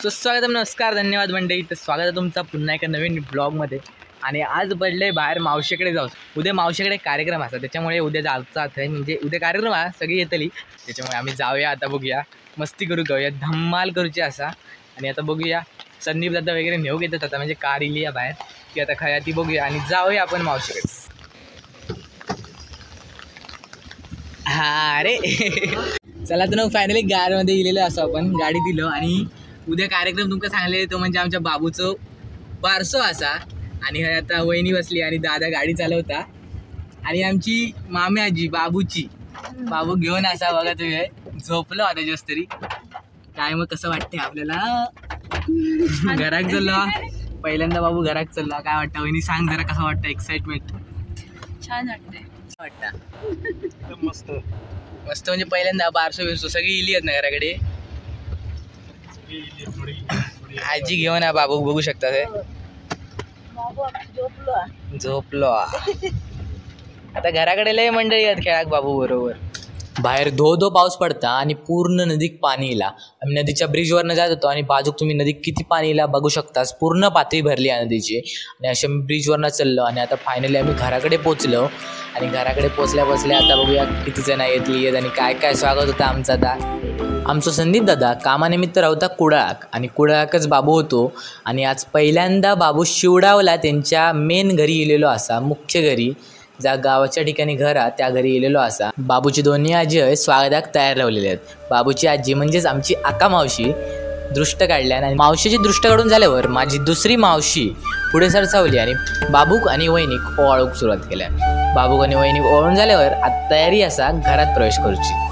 सुस्वागतम, नमस्कार, धन्यवाद मंडळी. तर स्वागत आहे तुमचा पुन्हा एका नवीन ब्लॉगमध्ये. आणि आज पडले बाहेर मावशीकडे जाऊ. उद्या मावशीकडे कार्यक्रम असा, त्याच्यामुळे उद्या जायचा आहे. म्हणजे उद्या कार्यक्रम आहे, सगळी येतली. त्याच्यामुळे आम्ही जाऊया. आता बघूया, मस्ती करू, जाऊया, धम्माल करूची असा. आणि आता बघूया संदीप दादा वगैरे नेऊ घेतात आता, म्हणजे कार इली आहे बाहेर ती आता खया ती बघूया आणि जाऊया आपण मावशीकडे. हा रे चला तर मग फायनली कारमध्ये गेलेलो असो आपण, गाडी दिलो. आणि उद्या कार्यक्रम तुमका सांगले तो म्हणजे आमच्या बाबूचं बारसो असा. आणि आता वहिनी बसली आणि दादा गाडी चालवता. आणि आमची मामी आजी बाबूची बाबू घेऊन असा बघा तुम्ही झोपलो आता जस्ट तरी. काय मग कसं वाटते आपल्याला घरात चाललो पहिल्यांदा बाबू घरात चालला. काय वाटतं वहिनी सांग जरा, कसं वाटतं? एक्साइटमेंट? छान वाटतं. मस्त मस्त म्हणजे पहिल्यांदा बारसो बिरसो सगळी इली आहेत ना घराकडे. आजी घेऊन आहे बाबू, बघू शकता ते झोपलो. आता घराकडे लय मंडळी आहेत खेळाक बाबू बरोबर. बाहेर धो धो पाऊस पडता आणि पूर्ण नदीत पाणी इला. आम्ही नदीच्या ब्रिजवरनं जात होतो आणि बाजूक तुम्ही नदीत किती पाणी इला बघू शकतास. पूर्ण पातळी भरली आहे नदीची. आणि अशा मी ब्रिजवरनं चाललो आणि आता फायनली आम्ही घराकडे पोचलो. आणि घराकडे पोचल्या आता बघूया किती जण येत आणि काय काय स्वागत होतं आमचं. आता आमचं संदीप दादा कामानिमित्त राहता कुडाळाक आणि कुडाळाकच बाबू होतो. आणि आज पहिल्यांदा बाबू शिवडावला त्यांच्या मेन घरी गेलेलो असा, मुख्य घरी ज्या गावाच्या ठिकाणी घर आहे त्या घरी गेलेलो असा. बाबूची दोन्ही आजी स्वागताक तयार लावलेले आहेत. बाबूची आजी म्हणजेच आमची आका मावशी दृष्ट काढल्या आणि मावशीची दृष्ट काढून झाल्यावर माझी दुसरी मावशी पुढे सरसावली आणि बाबूक आणि वहिनीक ओवाळूक सुरुवात केल्या. बाबूक आणि वहिनीक ओवाळून झाल्यावर आता तयारी असा घरात प्रवेश करूची.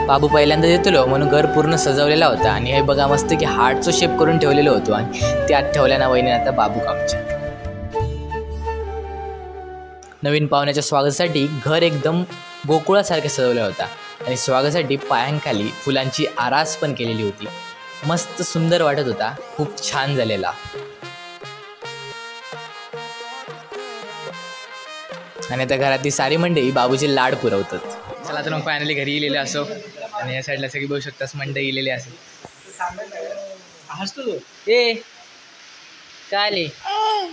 बाबू पहिल्यांदा येतलो म्हणून घर पूर्ण सजवलेला होता. आणि हे बघा मस्त की हार्टचं शेप करून ठेवलेलं होतं. आणि त्यात ठेवल्या ना वहिनी आता बाबू आमच्या. नवीन पाहुण्याच्या स्वागतासाठी घर एकदम गोकुळासारखं सजवलं होता. आणि स्वागतासाठी पायांखाली फुलांची आरास पण केलेली होती. मस्त सुंदर वाटत होता, खूप छान झालेला. आणि आता घरातली सारी मंडळी बाबूचे लाड पुरवतात. चला तर मग फायनली घरी गेलेले असो. आणि या साईडला सगळी बघू शकतास मंडळी गेलेली असो. हसतो तू ए काले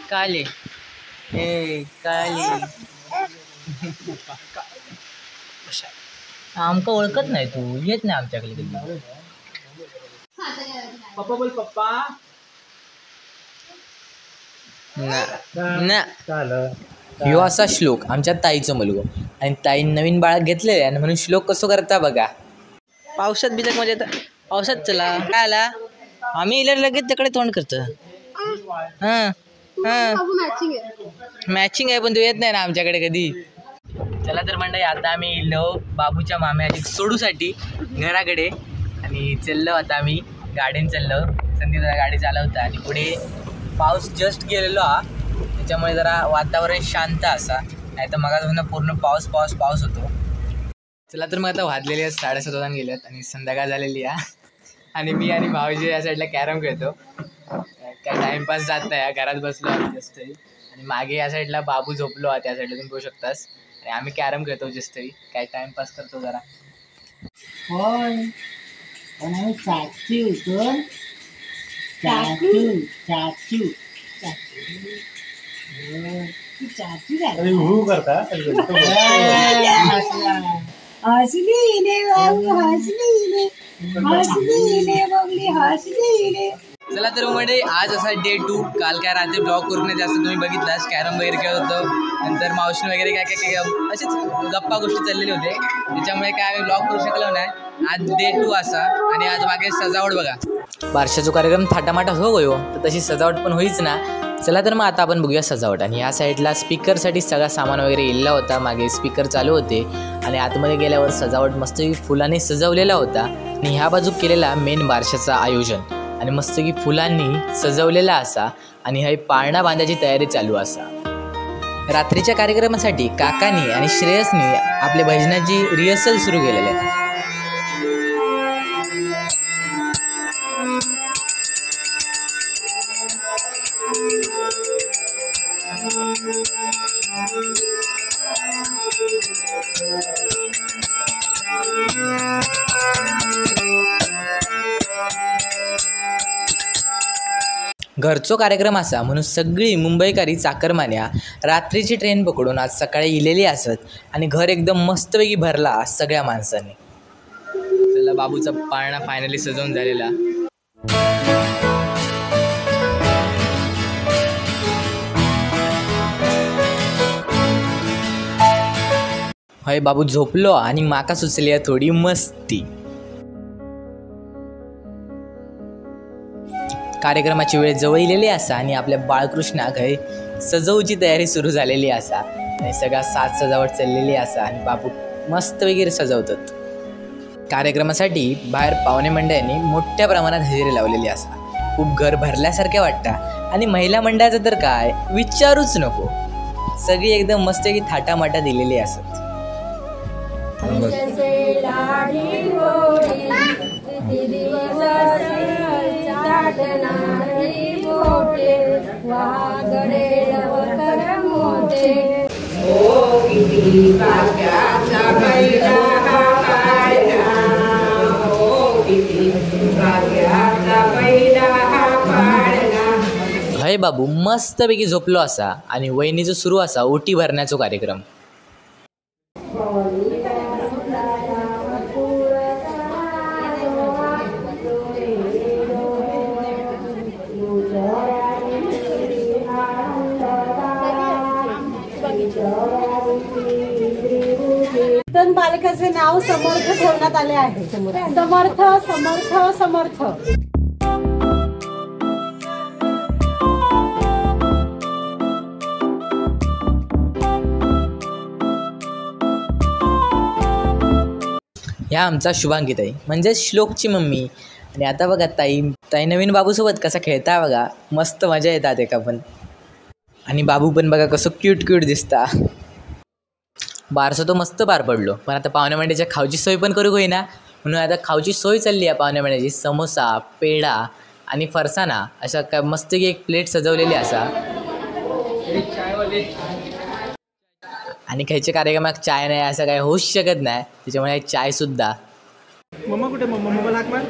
काले ए काले आमका ओळखत नाही तू, येत नाही आमच्याकडे कधी. पप्पा बोल पप्पा ना. ह्यो असा श्लोक आमच्या ताईचं मुलगो. आणि ताई नवीन बाळात घेतले आणि म्हणून श्लोक कसं करता बघा. पावसात बिजक म्हणजे पावसात चला काय आला आम्ही इला लगेच तिकडे तोंड करतो. हां हां मॅचिंग आहे पण तू येत नाही ना आमच्याकडे कधी. चला तर मंडळी आता आम्ही इलो बाबूच्या माम्याची सोडूसाठी घराकडे. आणि चाललो आता आम्ही गाडीने चाललो. संदीप गाडी चालवता आणि पुढे पाऊस जस्ट गेलेलो हा, त्याच्यामुळे जरा वातावरण शांत असा. नाही तर मग पूर्ण पाऊस पाऊस पाऊस होतो. चला तर मग आता वाजलेली आहेत 7:30 वाजून गेल्यात आणि संध्याकाळ झालेली आहे. आणि मी आणि भाऊजी या साईडला कॅरम खेळतो. काय टाईमपास जात नाही, घरात बसलो आम्ही जस्ट तरी. आणि मागे या साईडला बाबू झोपलो आहे, त्या साईडला तुम्ही बघू शकतास. आणि आम्ही कॅरम खेळतो जस्ट तरी, काय टाईमपास करतो जरा. होय पण आम्ही चाचू होतो. चाचू चाचू चाचू करता हसली बाबू हसली बघली हसली. चला तर म्हणजे आज असा डे 2. काल काय रात्री ब्लॉग करून नाही जास्त तुम्ही बघितलास. कॅरम वगैरे खेळत होतो, नंतर मावशी वगैरे काय काय असेच गप्पा गोष्टी चाललेले होते, त्याच्यामुळे काय आम्ही ब्लॉग करू शकलो नाही. आज डे 2 असा. आणि आज मागे सजावट बघा, बारशाचा कार्यक्रम थाटामाटा हो गयो तर तशी सजावट पण होईच ना. चला तर मग आता आपण बघूया सजावट. आणि ह्या साईडला स्पीकरसाठी सगळा सामान वगैरे इल्ला होता, मागे स्पीकर चालू होते. आणि आतमध्ये गेल्यावर सजावट मस्त फुलांनी सजवलेला होता. आणि ह्या बाजूक केलेला मेन बारशाचा आयोजन आणि मस्त की फुलांनी सजवलेला असा. आणि हा पाळणा बांधायची तयारी चालू असा. रात्रीच्या कार्यक्रमासाठी काकानी आणि श्रेयसनी आपल्या भजनाची रिहर्सल सुरू केलेली आहे. घरचो कार्यक्रम असा म्हणून सगळी मुंबईकारी चाकरमान्या रात्रीची ट्रेन पकडून आज सकाळी इलेली असत आणि घर एकदम मस्तपैकी भरला आज सगळ्या माणसांनी. चला बाबूचा पाळणा फायनली सजवून झालेला. हय बाबू झोपलो आणि माका सुचली थोडी मस्ती. कार्यक्रमाची वेळ जवळ इलेली असा आणि आपल्या बाळकृष्णाक हय सजवची तयारी सुरू झालेली असा आणि सगळा साज सजावट चाललेली असा आणि बाबू मस्त वगैरे सजवतात. कार्यक्रमासाठी बाहेर पाहुणे मंडळांनी मोठ्या प्रमाणात हजेरी लावलेली असा. खूप घर भरल्यासारखे वाटतं आणि महिला मंडळाचं तर काय विचारूच नको. सगळी एकदम मस्त की थाटामाटा दिलेली असत. हय बाबू मस्तपैकी झोपलो असा आणि वहिनीचं सुरू असा ओटी भरण्याचा कार्यक्रम. बालकाचे नाव समर्थ ठेवण्यात आले आहे. समर्थ समर्थ समर्थ. ह्या आमचा शुभांगी ताई म्हणजे श्लोकची मम्मी. आणि आता बघा ताई नवीन बाबूसोबत कसा खेळता बघा. मस्त मजा येतात एका पण. आणि बाबू पण बघा कसं क्यूट दिसता. बारसं तो मस्त पार पडलो पण आता पाहुण्या मंडळीच्या खाऊची सोय पण करू होईना म्हणून आता खाऊची सोय चालली आहे पाहुण्या मंडळीची. समोसा पेढा आणि फरसाणा अशा काय मस्त की एक प्लेट सजवलेली असा. आणि खायच्या कार्यक्रमात चाय नाही असं काय होऊच शकत नाही त्याच्यामुळे चाय सुद्धा. मम्मा कुठे मम्मा हाक मार.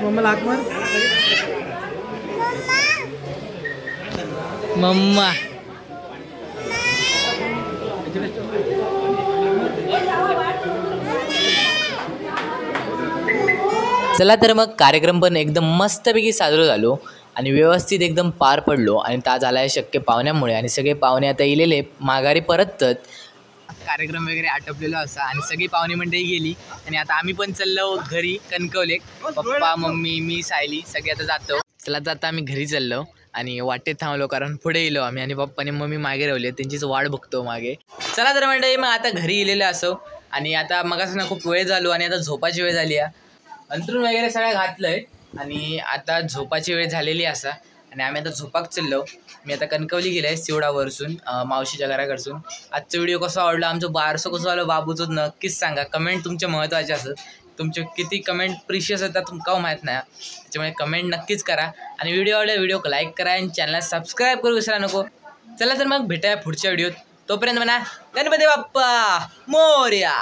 मम्माला हाक मार. मम्मा चला तर मग कार्यक्रम पण एकदम मस्तपैकी साजरा झालो आणि व्यवस्थित एकदम पार पडलो. आणि ता झाला आहे शक्य पाहुण्यामुळे आणि सगळे पाहुणे आता इलेले माघारी परततात. कार्यक्रम वगैरे आटोपलेला असा आणि सगळी पाहुणे मंडळी गेली आणि आता आम्ही पण चाललो घरी कणकवले. पप्पा मम्मी मी सायली सगळे आता जातो. चला तर आता आम्ही घरी चाललो आणि वाटेत थांबलो कारण पुढे येलो आम्ही आणि पप्पा आणि मम्मी मागे राहिली त्यांचीच वाट बघतो मागे. चला तर मंडळी मग आता घरी इलेलं असो आणि आता मगासना खूप वेळ झालो आणि आता झोपाची वेळ झाली आहे. अंथरूण वगैरे सगळं घातलंय आणि आता झोपाची वेळ झालेली असा आणि आम्ही आता झोपाक चाललो. मी आता कणकवली गेलं आहे सिवडावरसून मावशीच्या घराकडसून. आजचा व्हिडिओ कसा आवडला आमचं बारसं कसं आलं बाबूचं नक्कीच सांगा. कमेंट तुमच्या महत्त्वाचे असतात. तुमचे किती कमेंट प्रिशियस येतात तुमका माहीत नाही त्याच्यामुळे कमेंट नक्कीच करा आणि व्हिडिओ आवडला व्हिडिओ लाईक करा आणि चॅनलला सबस्क्राईब करू विसरा नको. चला तर मग भेटाया पुढच्या व्हिडिओत. तोपर्यंत म्हणा गणपती बाप्पा मोरया.